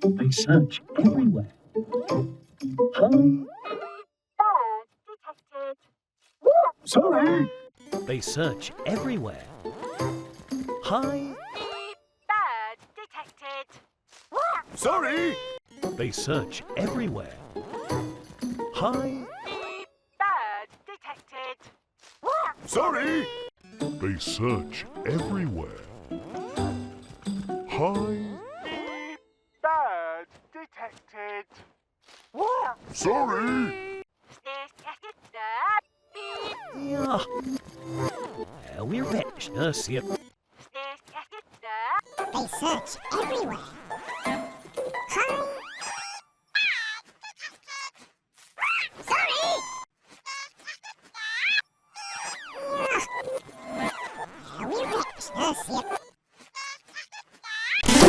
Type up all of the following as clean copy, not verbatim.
They search everywhere. Hi. Bird detected. Sorry. They search everywhere. Hi. Bird detected. Sorry. They search everywhere. Hi. Bird detected. Sorry. They search everywhere. Hi. Bird detected. Sorry. Ja. We're rich, here. They search everywhere. Hi. Sorry. We're rich.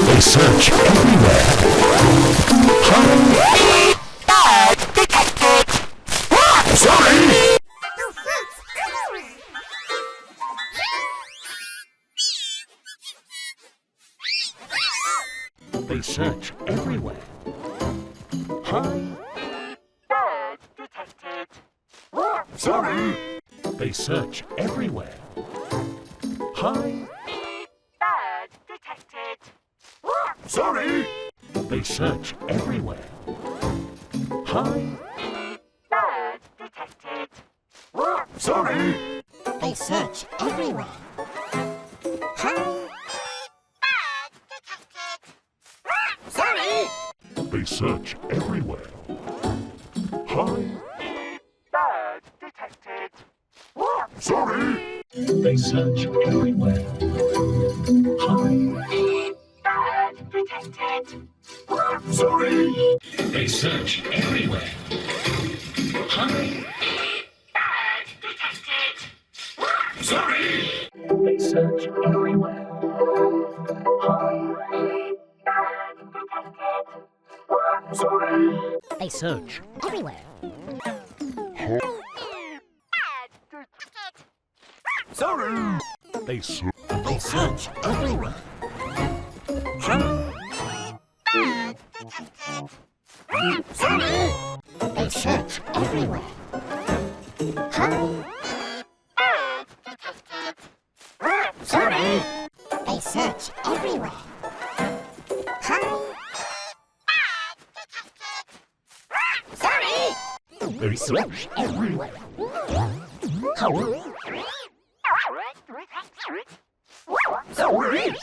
They search everywhere. Hi. Bird detected. Sorry. Oh, thanks. Everywhere. They search everywhere. Hi. Bird detected. Sorry. They search everywhere. Hi. Bird detected. Sorry. They search everywhere. Hi. Bird detected. Sorry. They search everywhere. Hi. Sorry. They search everywhere. Hi. Bird detected. Sorry. They search everywhere. Hi. Bird detected. Sorry. They search everywhere. Hi. Bird detected. Sorry. They search everywhere. Hi. Sorry. They search Everywhere. Sorry. They search. They search everywhere. Hi. Sorry. They search everywhere. Hi. Sorry. They search everywhere. Hi. Sorry. They search everywhere. Sorry.